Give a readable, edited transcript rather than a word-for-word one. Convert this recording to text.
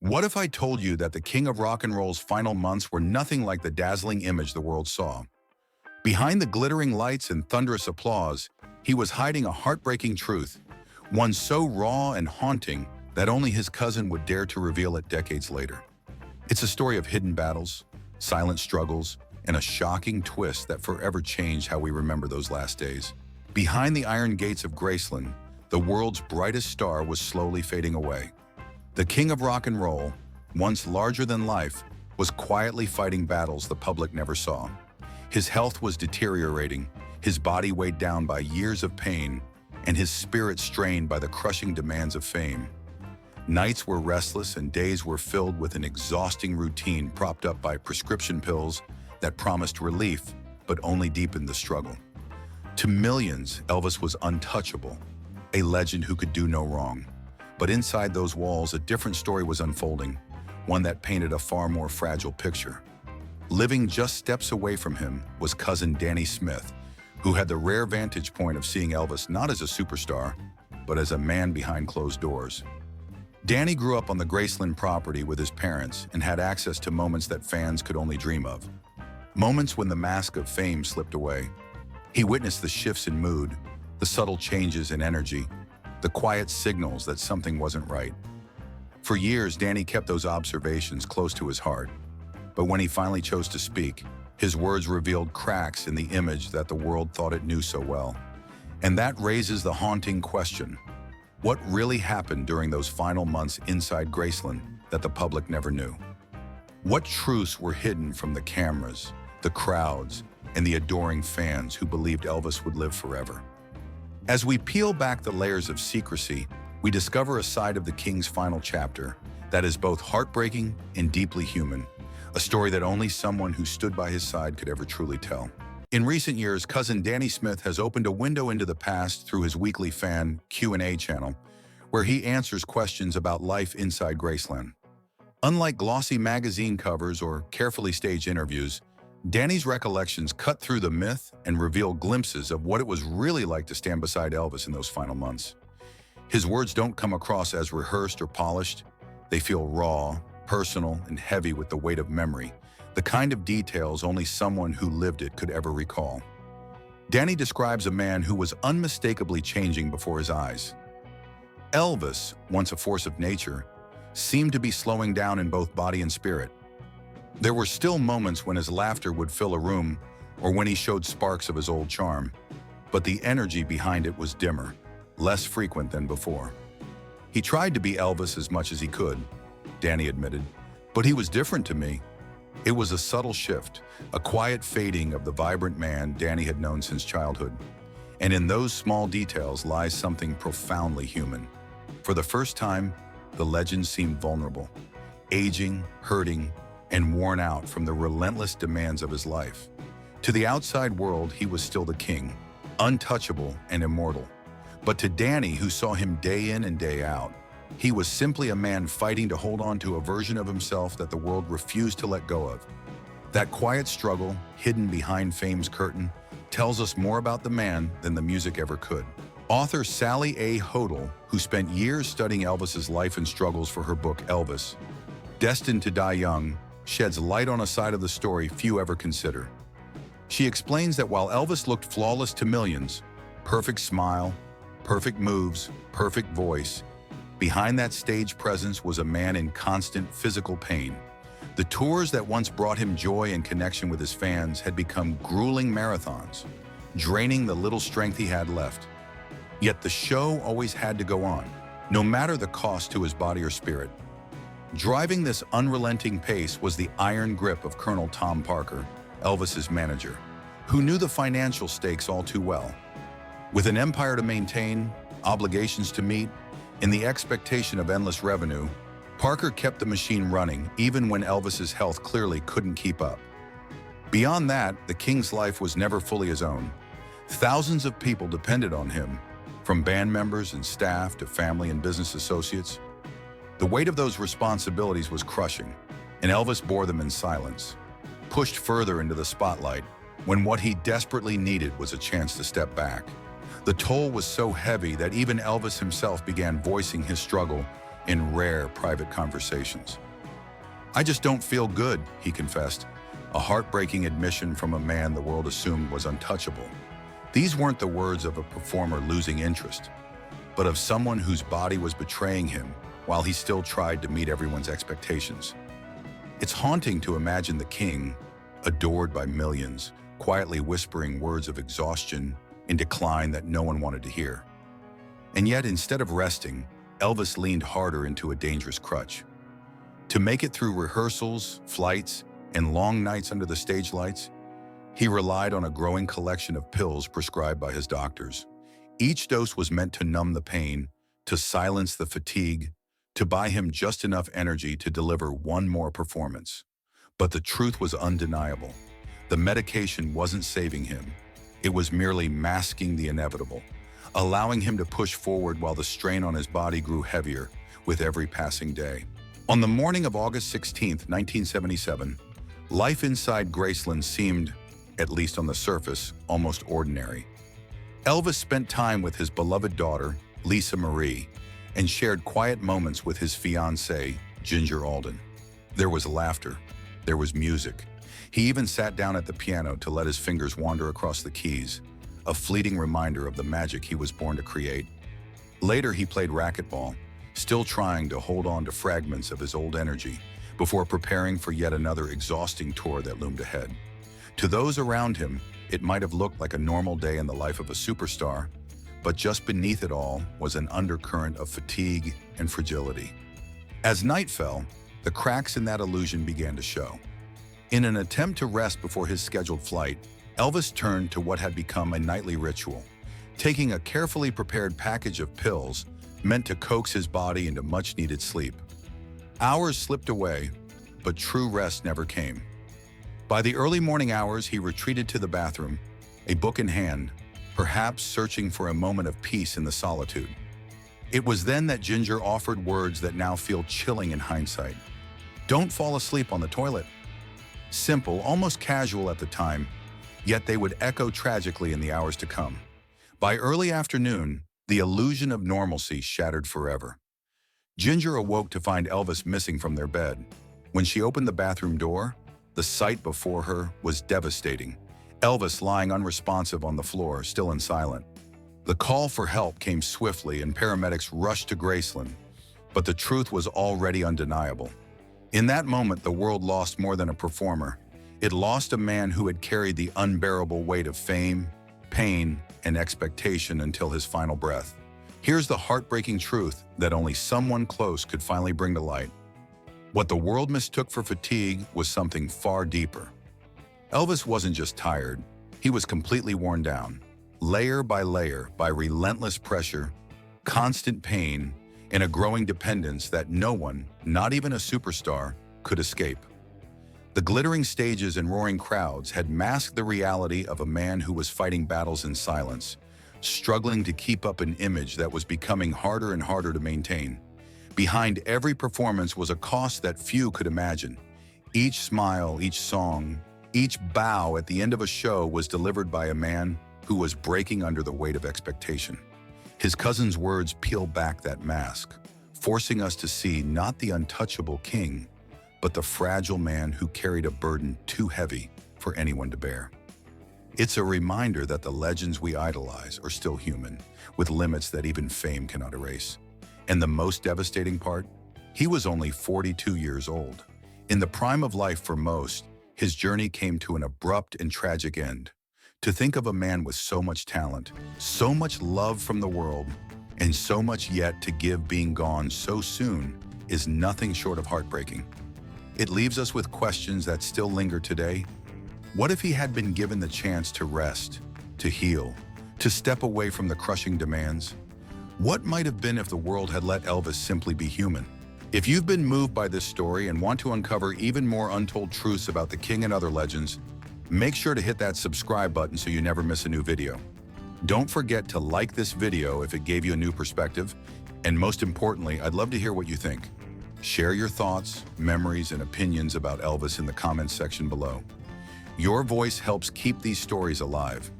What if I told you that the king of rock and roll's final months were nothing like the dazzling image the world saw? Behind the glittering lights and thunderous applause, he was hiding a heartbreaking truth, one so raw and haunting that only his cousin would dare to reveal it decades later. It's a story of hidden battles, silent struggles, and a shocking twist that forever changed how we remember those last days. Behind the iron gates of Graceland, the world's brightest star was slowly fading away. The king of rock and roll, once larger than life, was quietly fighting battles the public never saw. His health was deteriorating, his body weighed down by years of pain, and his spirit strained by the crushing demands of fame. Nights were restless and days were filled with an exhausting routine propped up by prescription pills that promised relief but only deepened the struggle. To millions, Elvis was untouchable, a legend who could do no wrong. But inside those walls, a different story was unfolding, one that painted a far more fragile picture. Living just steps away from him was cousin Danny Smith, who had the rare vantage point of seeing Elvis not as a superstar, but as a man behind closed doors. Danny grew up on the Graceland property with his parents and had access to moments that fans could only dream of. Moments when the mask of fame slipped away. He witnessed the shifts in mood, the subtle changes in energy, the quiet signals that something wasn't right. For years, Danny kept those observations close to his heart. But when he finally chose to speak, his words revealed cracks in the image that the world thought it knew so well. And that raises the haunting question: what really happened during those final months inside Graceland that the public never knew? What truths were hidden from the cameras, the crowds, and the adoring fans who believed Elvis would live forever? As we peel back the layers of secrecy, we discover a side of the king's final chapter that is both heartbreaking and deeply human, a story that only someone who stood by his side could ever truly tell. In recent years, cousin Danny Smith has opened a window into the past through his weekly fan Q&A channel, where he answers questions about life inside Graceland. Unlike glossy magazine covers or carefully staged interviews, Danny's recollections cut through the myth and reveal glimpses of what it was really like to stand beside Elvis in those final months. His words don't come across as rehearsed or polished. They feel raw, personal, and heavy with the weight of memory, the kind of details only someone who lived it could ever recall. Danny describes a man who was unmistakably changing before his eyes. Elvis, once a force of nature, seemed to be slowing down in both body and spirit. There were still moments when his laughter would fill a room or when he showed sparks of his old charm, but the energy behind it was dimmer, less frequent than before. He tried to be Elvis as much as he could, Danny admitted, but he was different to me. It was a subtle shift, a quiet fading of the vibrant man Danny had known since childhood. And in those small details lies something profoundly human. For the first time, the legend seemed vulnerable, aging, hurting, and worn out from the relentless demands of his life. To the outside world, he was still the king, untouchable and immortal. But to Danny, who saw him day in and day out, he was simply a man fighting to hold on to a version of himself that the world refused to let go of. That quiet struggle, hidden behind fame's curtain, tells us more about the man than the music ever could. Author Sally A. Hodel, who spent years studying Elvis's life and struggles for her book Elvis, Destined to Die Young, sheds light on a side of the story few ever consider. She explains that while Elvis looked flawless to millions, perfect smile, perfect moves, perfect voice, behind that stage presence was a man in constant physical pain. The tours that once brought him joy and connection with his fans had become grueling marathons, draining the little strength he had left. Yet the show always had to go on, no matter the cost to his body or spirit. Driving this unrelenting pace was the iron grip of Colonel Tom Parker, Elvis's manager, who knew the financial stakes all too well. With an empire to maintain, obligations to meet, and the expectation of endless revenue, Parker kept the machine running even when Elvis's health clearly couldn't keep up. Beyond that, the king's life was never fully his own. Thousands of people depended on him, from band members and staff to family and business associates. The weight of those responsibilities was crushing, and Elvis bore them in silence, pushed further into the spotlight when what he desperately needed was a chance to step back. The toll was so heavy that even Elvis himself began voicing his struggle in rare private conversations. "I just don't feel good," he confessed, a heartbreaking admission from a man the world assumed was untouchable. These weren't the words of a performer losing interest, but of someone whose body was betraying him while he still tried to meet everyone's expectations. It's haunting to imagine the king, adored by millions, quietly whispering words of exhaustion and decline that no one wanted to hear. And yet, instead of resting, Elvis leaned harder into a dangerous crutch. To make it through rehearsals, flights, and long nights under the stage lights, he relied on a growing collection of pills prescribed by his doctors. Each dose was meant to numb the pain, to silence the fatigue, to buy him just enough energy to deliver one more performance. But the truth was undeniable. The medication wasn't saving him. It was merely masking the inevitable, allowing him to push forward while the strain on his body grew heavier with every passing day. On the morning of August 16, 1977, life inside Graceland seemed, at least on the surface, almost ordinary. Elvis spent time with his beloved daughter, Lisa Marie, and shared quiet moments with his fiancée, Ginger Alden. There was laughter. There was music. He even sat down at the piano to let his fingers wander across the keys, a fleeting reminder of the magic he was born to create. Later, he played racquetball, still trying to hold on to fragments of his old energy before preparing for yet another exhausting tour that loomed ahead. To those around him, it might have looked like a normal day in the life of a superstar, but just beneath it all was an undercurrent of fatigue and fragility. As night fell, the cracks in that illusion began to show. In an attempt to rest before his scheduled flight, Elvis turned to what had become a nightly ritual, taking a carefully prepared package of pills meant to coax his body into much-needed sleep. Hours slipped away, but true rest never came. By the early morning hours, he retreated to the bathroom, a book in hand, perhaps searching for a moment of peace in the solitude. It was then that Ginger offered words that now feel chilling in hindsight. "Don't fall asleep on the toilet." Simple, almost casual at the time, yet they would echo tragically in the hours to come. By early afternoon, the illusion of normalcy shattered forever. Ginger awoke to find Elvis missing from their bed. When she opened the bathroom door, the sight before her was devastating. Elvis lying unresponsive on the floor, still and silent. The call for help came swiftly and paramedics rushed to Graceland, but the truth was already undeniable. In that moment, the world lost more than a performer. It lost a man who had carried the unbearable weight of fame, pain, and expectation until his final breath. Here's the heartbreaking truth that only someone close could finally bring to light. What the world mistook for fatigue was something far deeper. Elvis wasn't just tired, he was completely worn down, layer by layer, by relentless pressure, constant pain, and a growing dependence that no one, not even a superstar, could escape. The glittering stages and roaring crowds had masked the reality of a man who was fighting battles in silence, struggling to keep up an image that was becoming harder and harder to maintain. Behind every performance was a cost that few could imagine. Each smile, each song, each bow at the end of a show was delivered by a man who was breaking under the weight of expectation. His cousin's words peeled back that mask, forcing us to see not the untouchable king, but the fragile man who carried a burden too heavy for anyone to bear. It's a reminder that the legends we idolize are still human, with limits that even fame cannot erase. And the most devastating part? He was only 42 years old. In the prime of life for most, his journey came to an abrupt and tragic end. To think of a man with so much talent, so much love from the world, and so much yet to give being gone so soon is nothing short of heartbreaking. It leaves us with questions that still linger today. What if he had been given the chance to rest, to heal, to step away from the crushing demands? What might have been if the world had let Elvis simply be human? If you've been moved by this story and want to uncover even more untold truths about the king and other legends, make sure to hit that subscribe button so you never miss a new video. Don't forget to like this video if it gave you a new perspective, and most importantly, I'd love to hear what you think. Share your thoughts, memories, and opinions about Elvis in the comments section below. Your voice helps keep these stories alive.